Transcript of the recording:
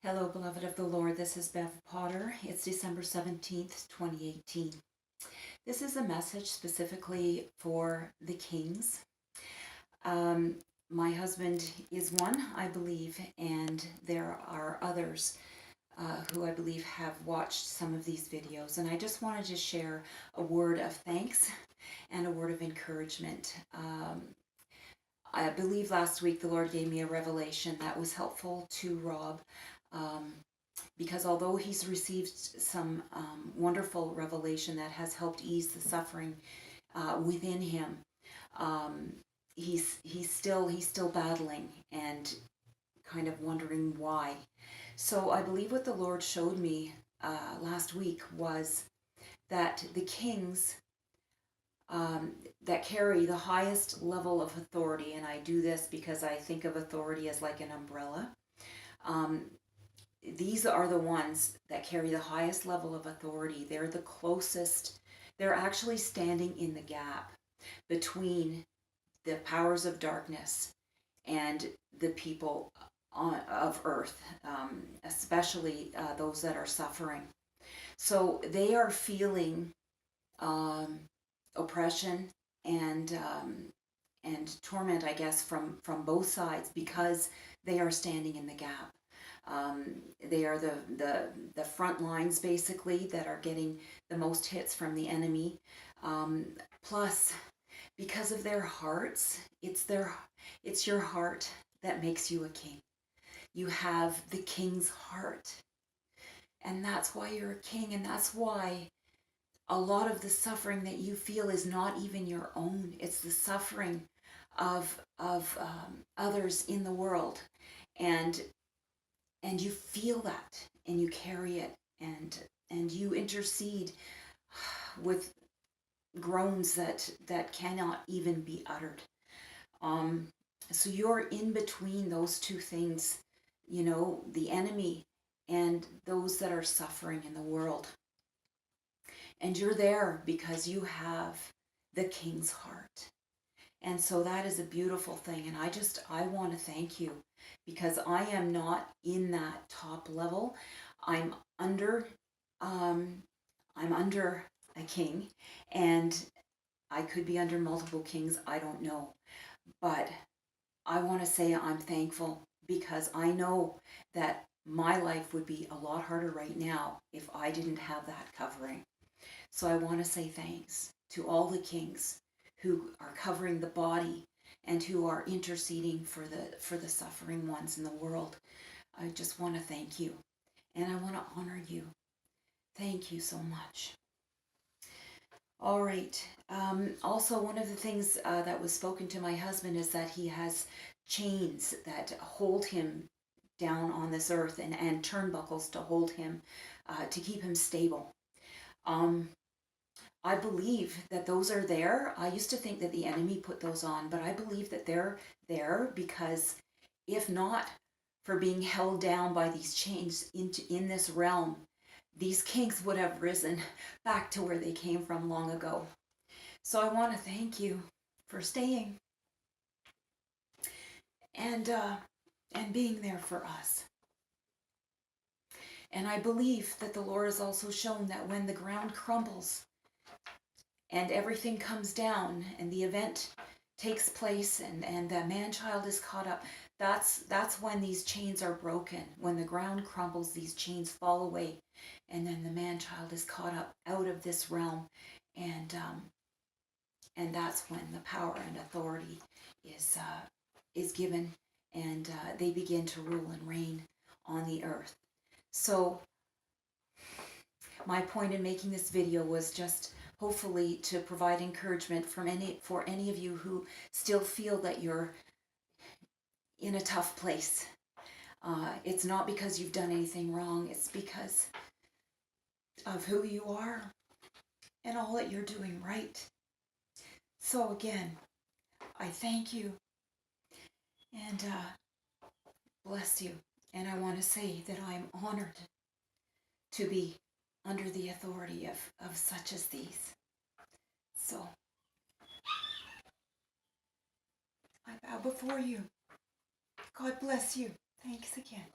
Hello, beloved of the Lord. This is Bev Potter. It's December 17th, 2018. This is a message specifically for the kings. My husband is one, I believe, and there are others who I believe have watched some of these videos. And I just wanted to share a word of thanks and a word of encouragement. I believe last week the Lord gave me a revelation that was helpful to Rob. Because although he's received some wonderful revelation that has helped ease the suffering within him, he's still battling and kind of wondering why. So I believe what the Lord showed me last week was that the kings that carry the highest level of authority, and I do this because I think of authority as like an umbrella. These are the ones that carry the highest level of authority. They're the closest. They're actually standing in the gap between the powers of darkness and the people of earth, especially those that are suffering. So they are feeling oppression and torment, I guess, from both sides because they are standing in the gap. They are the front lines, basically, that are getting the most hits from the enemy. Plus, because of their hearts, it's your heart that makes you a king. You have the king's heart. And that's why you're a king, and that's why a lot of the suffering that you feel is not even your own. It's the suffering of others in the world. And you feel that, and you carry it, and you intercede with groans that cannot even be uttered. So you're in between those two things, the enemy and those that are suffering in the world. And you're there because you have the king's heart. And so that is a beautiful thing. And I want to thank you because I am not in that top level. I'm under a king, and I could be under multiple kings. I don't know. But I want to say I'm thankful because I know that my life would be a lot harder right now if I didn't have that covering. So I want to say thanks to all the kings who are covering the body and who are interceding for the suffering ones in the world. I just want to thank you, and I want to honor you. Thank you so much. All right. Also, one of the things that was spoken to my husband is that he has chains that hold him down on this earth, and turnbuckles to hold him, to keep him stable. I believe that those are there. I used to think that the enemy put those on, but I believe that they're there because if not for being held down by these chains in this realm, these kings would have risen back to where they came from long ago. So I want to thank you for staying and being there for us. And I believe that the Lord has also shown that when the ground crumbles and everything comes down and the event takes place and the man-child is caught up, that's when these chains are broken. When the ground crumbles, these chains fall away, and then the man-child is caught up out of this realm, and that's when the power and authority is given, and they begin to rule and reign on the earth. So my point in making this video was just hopefully to provide encouragement for any of you who still feel that you're in a tough place. It's not because you've done anything wrong. It's because of who you are and all that you're doing right. So again, I thank you and bless you. And I want to say that I am honored to be under the authority of such as these. So I bow before you. God bless you. Thanks again.